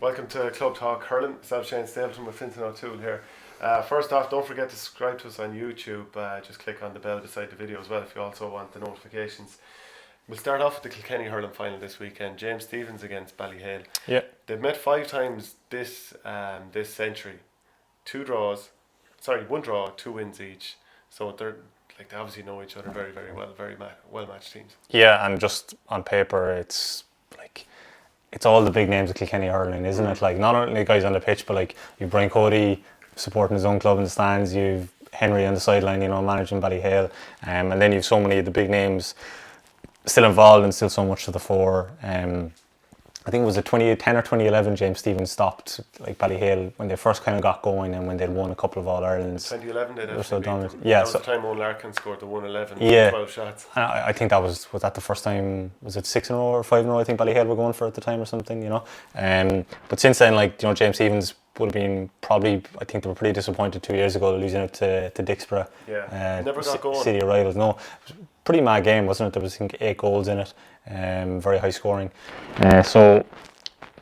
Welcome to Club Talk Hurling. Stapleton with Fintan O'Toole here. First off, don't forget to subscribe to us on YouTube. Just click on the bell beside the video as well if you also want the notifications. We'll start off with the Kilkenny hurling final this weekend. James Stephens against Ballyhale. Yeah. They've met 5 times this century. 1 draw, 2 wins each. So they obviously know each other very, very well. Very well matched teams. Yeah, and just on paper, it's all the big names of Kilkenny hurling, isn't it? Like, not only guys on the pitch, but like you've Brian Cody supporting his own club in the stands, you've Henry on the sideline, managing Ballyhale, and then you've so many of the big names still involved and still so much to the fore. I think it was 2010 or 2011 James Stephens stopped like Ballyhale when they first kind of got going and when they'd won a couple of All-Irelands. 2011 they did. So dominant. Yeah, that was the time Owen Larkin scored the 111 yeah, 12 shots. I think that was that the first time, was it 6 in a row or 5 in a row I think Ballyhale were going for at the time or something, But since then, James Stephens would have been probably, I think they were pretty disappointed 2 years ago losing it to Dixborough. Yeah, never got going. City of rivals. No, it was a pretty mad game, wasn't it? There was, I think, 8 goals in it, very high scoring. So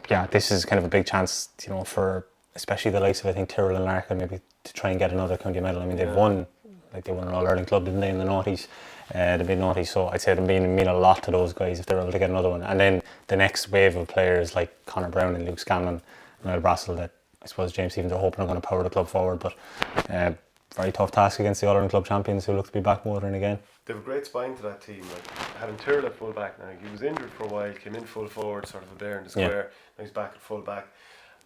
yeah, this is kind of a big chance, for especially the likes of, I think, Turlough and Larkin maybe to try and get another county medal. I mean, they've won, they won an All-Ireland club, didn't they, in the noughties, the mid-noughties. So I'd say it would mean a lot to those guys if they're able to get another one. And then the next wave of players like Conor Brown and Luke Scanlon and Earl Brassel that I suppose James Stephens are hoping are going to power the club forward. But very tough task against the All-Ireland club champions who look to be back motoring again. They have a great spine to that team. Having Turlough full back now, he was injured for a while, came in full forward, sort of a bear in the square. Now he's back at full back.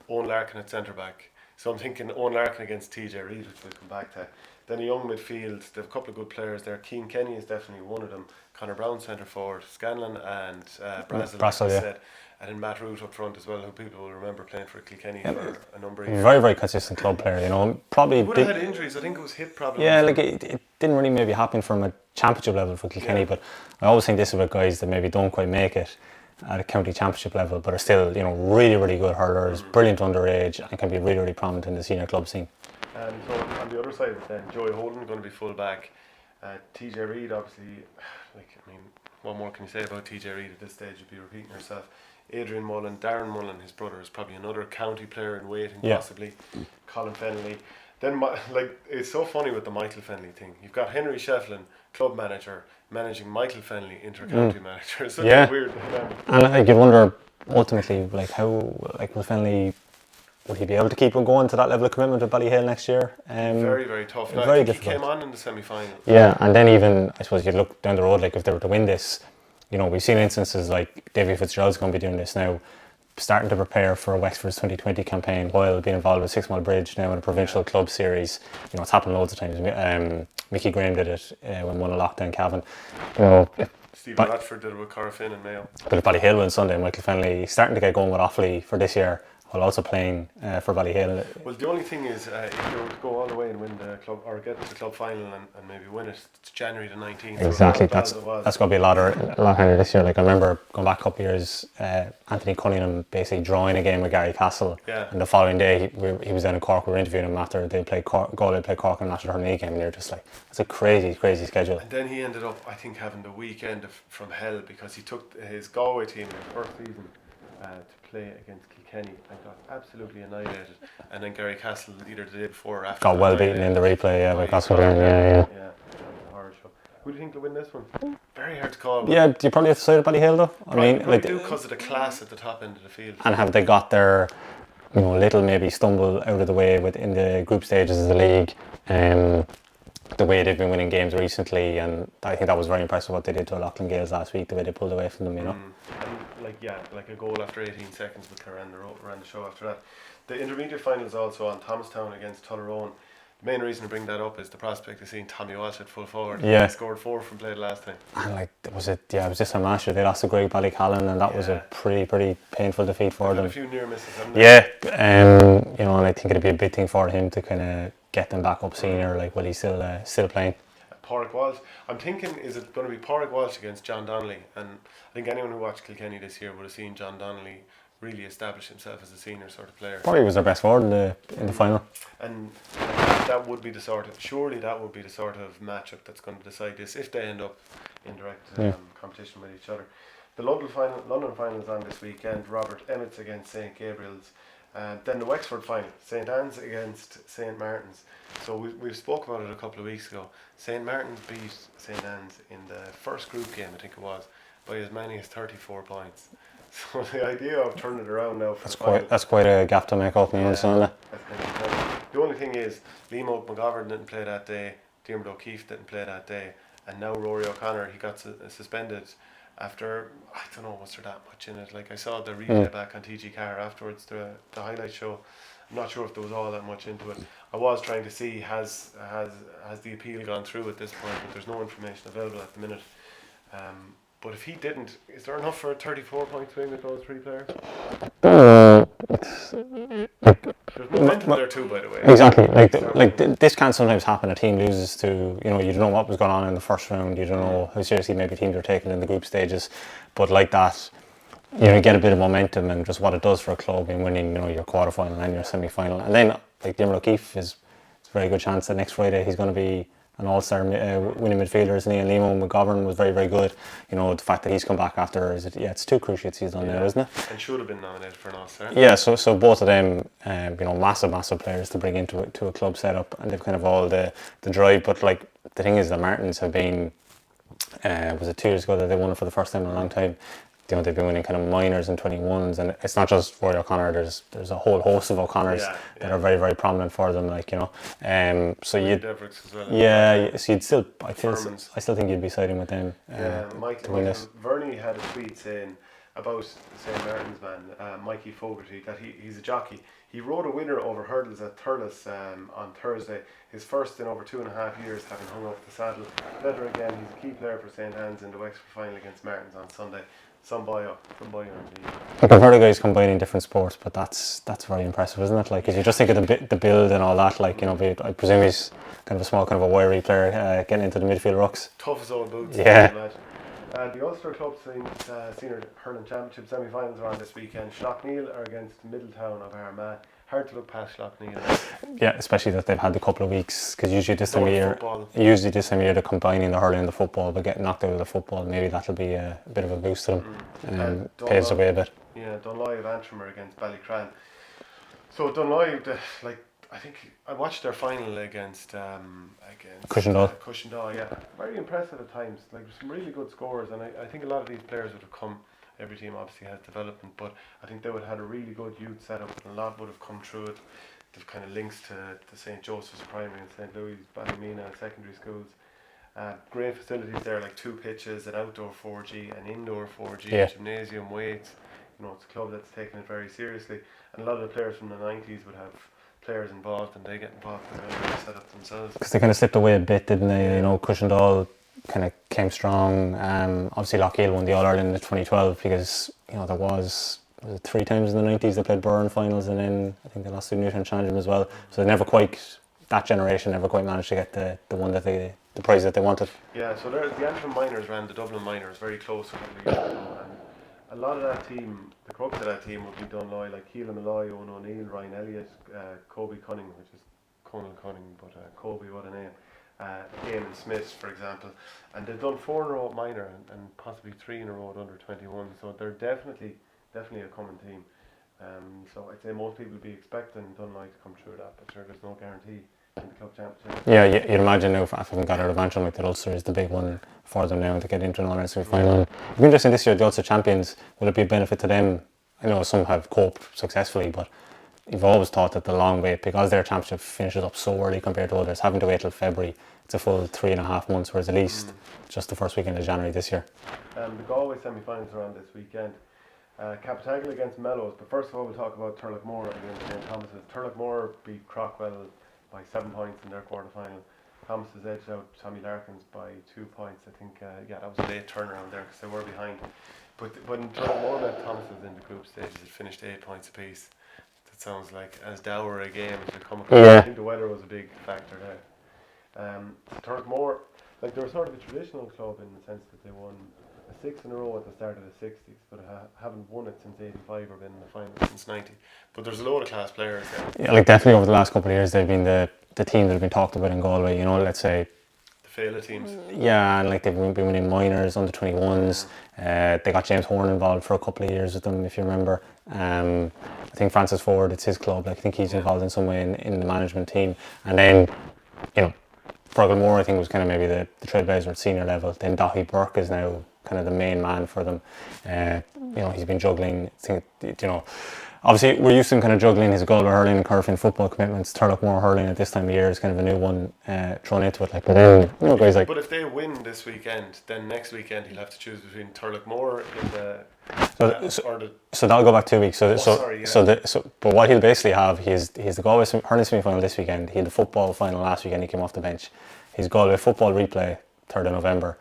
Owen Larkin at centre back. So I'm thinking Owen Larkin against TJ Reid, which we'll come back to. Then a young midfield. They have a couple of good players there. Keane Kenny is definitely one of them. Conor Brown centre forward, Scanlon and Brassel, said. And then Matt Root up front as well, who people will remember playing for Kilkenny for a number of years. Very, very consistent club player, Probably he would have had injuries. I think it was hip problems. Yeah, it didn't really maybe happen from a championship level for Kilkenny, but I always think this is about guys that maybe don't quite make it at a county championship level, but are still, really, really good hurlers, brilliant underage, and can be really, really prominent in the senior club scene. And so on the other side of it then, Joey Holden going to be full back. TJ Reid, obviously, what more can you say about TJ Reid at this stage? You'd be repeating yourself. Adrian Mullen, Darren Mullen, his brother, is probably another county player in waiting, possibly. Colin Fennelly. Then, it's so funny with the Michael Fennelly thing. You've got Henry Shefflin, club manager, managing Michael Fennelly, inter-county manager. It's such a weird dynamic. And you wonder, ultimately, how, will Fennelly, would he be able to keep on going to that level of commitment with Ballyhale next year? Very, very tough. Now, very I think difficult. he came on in the semi-final. Yeah, and then even, I suppose, you'd look down the road, if they were to win this, we've seen instances like Davy Fitzgerald's going to be doing this now, starting to prepare for Wexford's 2020 campaign while being involved with 6 Mile Bridge now in a provincial club series. It's happened loads of times. Mickey Graham did it when won a lockdown Cavan. Stephen Radford did it with Corofin and Mayo. But if Ballyhale wins Sunday, Michael Fennelly starting to get going with Offaly for this year, while also playing for Ballyhale. Well, the only thing is, if you were to go all the way and win the club, or get to the club final and maybe win it, it's January the 19th. Exactly, that's going to be a lot harder this year. I remember going back a couple of years, Anthony Cunningham basically drawing a game with Gary Castle, and the following day he was down in Cork. We were interviewing him after they played Galway played Cork in the National Hurling League game, and they were just like, it's a crazy schedule. And then he ended up, I think, having the weekend from hell because he took his Galway team in the first season to play against Kilkenny and got absolutely annihilated. And then Gary Castle, either the day before or after, got well beaten in the replay by Castle. Yeah, it was a horror show. Who do you think will win this one? Very hard to call. Yeah, do you probably have to side Ballyhale though? Probably do because of the class at the top end of the field. And have they got their little maybe stumble out of the way within the group stages of the league? The way they've been winning games recently, and I think that was very impressive what they did to Loughlin Gales last week, the way they pulled away from them, And like a goal after 18 seconds with her ran the show after that. The intermediate final is also on Thomastown against Tullaroan. The main reason to bring that up is the prospect of seeing Tommy Walsh at full forward. He scored 4 from play last time. And it was this time last year they lost to Greg Ballycallan, and that was a pretty painful defeat for them. A few near misses, haven't they? And I think it'd be a big thing for him to kind of get them back up senior, while he's still playing. Pádraig Walsh. I'm thinking, is it going to be Pádraig Walsh against John Donnelly? And I think anyone who watched Kilkenny this year would have seen John Donnelly really establish himself as a senior sort of player. Probably was their best forward in the final. And that would be the sort of matchup that's going to decide this if they end up in direct competition with each other. the London final is on this weekend. Robert Emmett's against St Gabriel's. Then the Wexford final, St Anne's against St Martin's. So we've spoke about it a couple of weeks ago. St Martin's beat St Anne's in the first group game, I think it was, by as many as 34 points. So the idea of turning it around now for that's quite a gap to make up, isn't it? The only thing is, Liam McGovern didn't play that day, Diarmuid O'Keefe didn't play that day, and now Rory O'Connor, he got suspended after, I don't know, was there that much in it? Like, I saw the replay back on TG Car afterwards, the highlight show. I'm not sure if there was all that much into it. I was trying to see has the appeal gone through at this point, but there's no information available at the minute. But if he didn't, is there enough for a 34-point swing with those three players? There's momentum there too, by the way. Exactly. Like this can sometimes happen. A team loses to, you don't know what was going on in the first round. You don't know how seriously maybe teams are taken in the group stages. But like that, you get a bit of momentum and just what it does for a club in winning, your quarterfinal and your semi-final. And then, like Diarmuid O'Keefe it's a very good chance that next Friday he's going to be an all-star winning midfielder, isn't he? And Liam McGovern was very, very good. The fact that he's come back after, it's 2 cruciates he's done now, isn't it? And should have been nominated for an all-star. Yeah, so both of them, massive players to bring into a club setup, and they've kind of all the drive. But like the thing is, the Martins have been, was it 2 years ago that they won it for the first time in a long time? They've been winning kind of minors and 21s, and it's not just Rory O'Connor. There's a whole host of O'Connors that are very, very prominent for them. So you'd still, I still think you'd be siding with them. Michael Verney had a tweet saying about St Martin's man, Mikey Fogarty, that he's a jockey. He rode a winner over hurdles at Turlough on Thursday, his first in over 2.5 years, having hung up the saddle. Better again, he's a key player for St Anne's in the Wexford final against Martins on Sunday. Some boy indeed. I've heard of guys combining different sports, but that's very impressive, isn't it? Like, because you just think of the build and all that. Like, I presume he's kind of a small, kind of a wiry player, getting into the midfield rucks. Tough as old boots. Yeah. The Ulster Club Senior Hurling Championship semi-finals are on this weekend. Schlockneil are against Middletown of Armagh. Hard to look past Schlockneil. Yeah, especially that they've had the couple of weeks, because usually this time of year they're combining the hurling and the football, but getting knocked out of the football, maybe that'll be a bit of a boost to them. Pays the way a bit. Yeah, Dunloy of Antrim are against Ballycran. So Dunloy, I think I watched their final against Cushendall. Yeah, very impressive at times. Like, some really good scores, and I think a lot of these players would have come. Every team obviously has development, but I think they would have had a really good youth setup, and a lot would have come through it. They've kind of links to St Joseph's Primary and St Louis, Ballymena secondary schools. Great facilities there, like 2 pitches, an outdoor 4G, an indoor 4G, gymnasium, weights. It's a club that's taken it very seriously, and a lot of the players from the 90s would have players involved, and they get involved in the setup themselves. Because they kind of slipped away a bit, didn't they? Cushendall kind of came strong. Obviously Lockheed won the All-Ireland in 2012 because there was it 3 times in the 90s they played Burren finals, and then I think they lost to Newtown Challenge as well. So that generation never quite managed to get the one that the prize that they wanted. Yeah, so the Antrim Miners ran the Dublin Miners very close a couple of years ago, and a lot of that team, the crux of that team would be Dunloy, like Keelan Malloy, Owen O'Neill, Ryan Elliott, Kobe Cunning, which is Conal Cunning, but Kobe, what a name. Eamon Smith, for example, and they've done 4 in a row at minor and possibly 3 in a row at under 21, so they're definitely a common team. So I'd say most people would be expecting Dunloy to come through that, but sure, there's no guarantee in the club championship. Yeah, you'd imagine now if I haven't got out of Antrim, like the Ulster is the big one for them now to get into an All-Ireland semi-final. It'd be interesting this year, the Ulster champions, will it be a benefit to them? I know some have coped successfully, but you've always thought that the long wait, because their championship finishes up so early compared to others, having to wait till February, it's a full 3.5 months, whereas at least just the first weekend of January this year. The Galway semi-finals are on this weekend. Capitagle against Mellows, but first of all we'll talk about Turlough against St Thomas's. Turlough beat Crockwell by 7 points in their quarter-final. Thomas's edged out Tommy Larkins by 2 points. I think that was a late turnaround there because they were behind. But when Turlough met Thomas's in the group stages, it finished 8 points apiece. That sounds like as dour a game as you come across. I think the weather was a big factor there. Turlough, they were sort of a traditional club in the sense that they won a 6 in a row at the start of the 60s, but haven't won it since 85 or been in the final since 90. But there's a load of class players there. Yeah, definitely over the last couple of years they've been the team that have been talked about in Galway. Let's say fail teams. Yeah, and like they've been winning minors, under 21s. They got James Horn involved for a couple of years with them, if you remember. I think Francis Ford, it's his club. Like, I think he's involved in some way in the management team. And then, you know, Fergal Moore, I think, was kind of maybe the trailblazer at senior level. Then Daithí Burke is now kind of the main man for them. You know, he's been juggling. I think, you know, obviously we're used to him kind of juggling his Galway hurling and Curfin football commitments. Turlough Moore hurling at this time of year is kind of a new one thrown into it. Like, but then, you know, guys like. But if they win this weekend, then next weekend he'll have to choose between Turlough Moore in the. So that'll go back 2 weeks. But what he'll basically have, he's the Galway hurling semi-final this weekend. He had the football final last weekend. He came off the bench. His Galway football replay 3rd of November,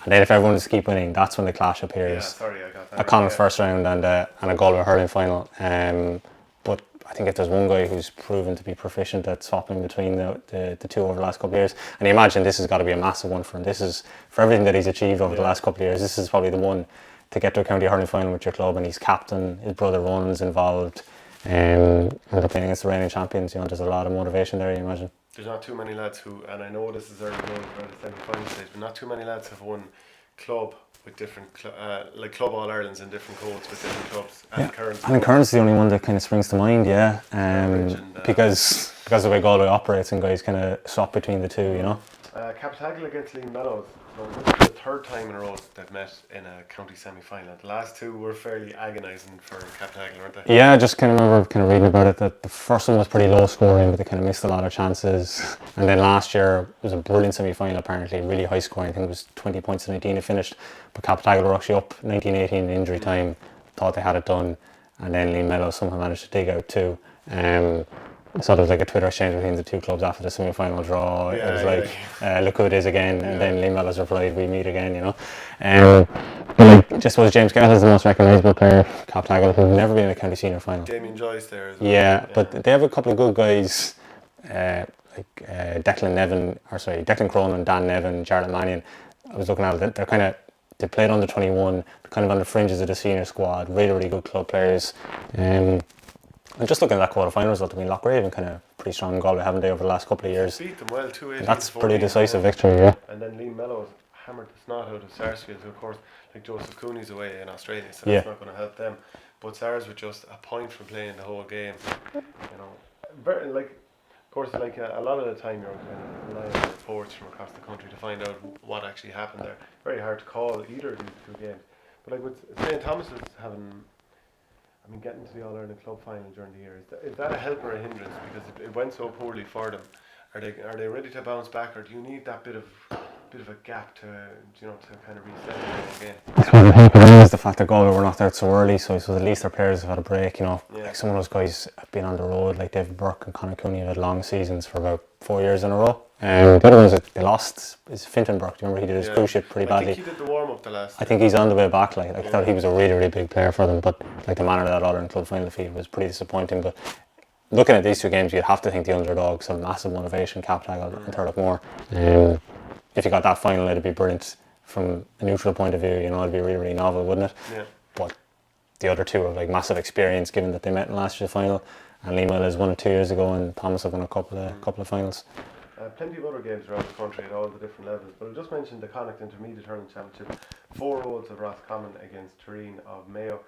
and then if everyone just keep winning, that's when the clash appears. I got that. A Connacht's first round and a Galway hurling final. But I think if there's one guy who's proven to be proficient at swapping between the two over the last couple of years, and you imagine this has got to be a massive one for him. This is, for everything that he's achieved over the last couple of years, this is probably the one to get to a county hurling final with your club, and he's captain. His brother Ron's involved, and they're playing against the reigning champions. You know, there's a lot of motivation there, you imagine. There's not too many lads who, and I know this is early going for the semi-final stage, but not too many lads have won club with different like Club All Irelands in different codes with different clubs. And Curran's the only one that kind of springs to mind, because of the way Galway operates, and guys kind of swap between the two, you know. Captagal against Lean Mellows. So this is the 3rd time in a row that they've met in a county semi-final. The last 2 were fairly agonising for Captagal, weren't they? Yeah, I just kind of remember kind of reading about it that the first one was pretty low scoring, but they kind of missed a lot of chances. And then last year was a brilliant semi-final, apparently, really high scoring. I think it was 20 points to 19 it finished. But Captagal were actually up 19-18 in injury time, thought they had it done, and then Lean Mellows somehow managed to dig out 2. I saw there was like a Twitter exchange between the two clubs after the semi-final draw. It was like, look who it is again, and then Lean Mellows replied, we meet again, you know. But like, just suppose James Gale is the most recognisable player, Captagal, who've never been in a county senior final. Damien Joyce there as well. Yeah, but they have a couple of good guys, Declan Cronin, Dan Nevin, Jarlath Mannion. I was looking at it, they played under 21, kind of on the fringes of the senior squad, really, really good club players. And just looking at that quarter-final result, I mean, Lochraven kind of pretty strong in Galway, haven't they, over the last couple of years? Beat them well, 2-18. That's pretty decisive victory, yeah. And then Lean Mellows hammered the snot out of Sarsfield, who of course, like Joseph Cooney's away in Australia, so that's not going to help them. But Sars were just a point from playing the whole game. You know, very, like, of course, like a lot of the time you're kind of relying on reports from across the country to find out what actually happened there. Very hard to call either of these 2 games. But like with St. Thomas's getting to the All-Ireland club final during the year, is that a help or a hindrance? Because it went so poorly for them. Are they ready to bounce back, or do you need that bit of a gap to kind of reset again? It's one of the helping is the fact that Galway were knocked out so early, so at least their players have had a break, you know. Like some of those guys have been on the road, like David Burke and Conor Cooney have had long seasons for about 4 years in a row. The other ones that they lost is Fintan Burke. Do you remember he did his cruise ship pretty badly? I think he did the warm up the last. I think he's on the way back. Like I thought he was a really, really big player for them, but like the manner of that All-Ireland club final defeat was pretty disappointing. But looking at these 2 games, you'd have to think the underdogs have massive motivation, Captagal and Turlough Moore. If you got that final, it'd be brilliant from a neutral point of view. You know, it'd be really, really novel, wouldn't it? Yeah. But the other 2 have like massive experience, given that they met in last year's final, and Lean Mellows won it 2 years ago, and Thomas have won a couple of finals. Plenty of other games around the country at all the different levels, but I just mentioned the Connacht Intermediate Hurling Championship. 4 roads of Roscommon against Tureen of Mayo.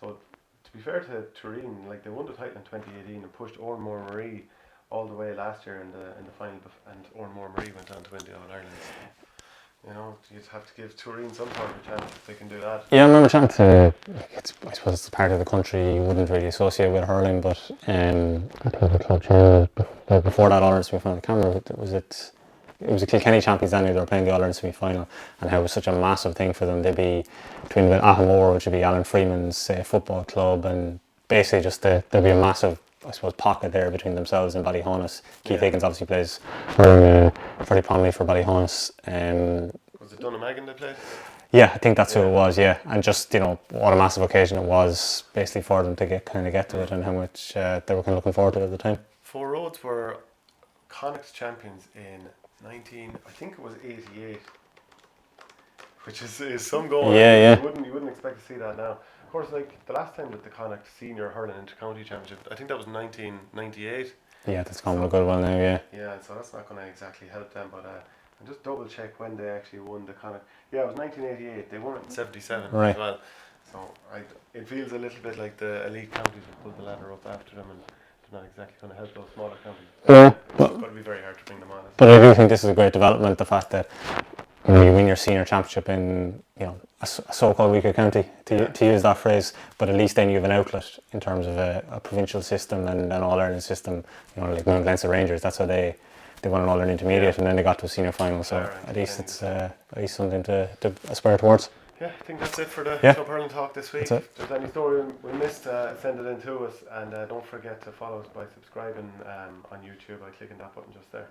So to be fair to Tureen, like they won the title in 2018 and pushed Oranmore Marie all the way last year in the final, and Oranmore Marie went on to win the All Ireland. You know, you'd have to give Tureen some sort of a chance if they can do that. Yeah, I remember chatting to, I suppose it's the part of the country you wouldn't really associate with hurling, but I think the club changed before that All-Ireland semi-final. I can't remember, it was a Kilkenny champions then, they were playing the All-Ireland semi-final, and how it was such a massive thing for them. They'd be between Ahamore, which would be Alan Freeman's football club, and basically just there'd be a massive, I suppose, pocket there between themselves and Ballyhonus. Keith Higgins obviously plays very prominently for Ballyhonus. Was it Dunnamaggin they played? Yeah, I think that's who it was, yeah. And just, you know, what a massive occasion it was basically for them to get to it, and how much they were kind of looking forward to it at the time. 4 Roads were Connacht champions in 88, which is some goal. Yeah. You wouldn't expect to see that now. Of course, like the last time that the Connacht Senior Hurling Inter-County Championship, I think that was 1998. Yeah, that's gone a good one now, yeah. Yeah, so that's not going to exactly help them, but And just double check when they actually won the Connacht. Yeah, it was 1988. They won it in 77 Right. as well. So it feels a little bit like the elite counties have pulled the ladder up after them, and they're not exactly going to help those smaller counties. Yeah, It's going to be very hard to bring them on. but I do think this is a great development. The fact that when you win your senior championship in a so-called weaker county, to use that phrase, but at least then you have an outlet in terms of a provincial system and an All-Ireland system. Like Mount Leinster Rangers, that's how they won an All-Ireland intermediate and then they got to a senior final. So at least it's something to aspire towards. Yeah, I think that's it for the Club Hurling Talk this week. That's it. If there's any story we missed, send it in to us, and don't forget to follow us by subscribing on YouTube by clicking that button just there.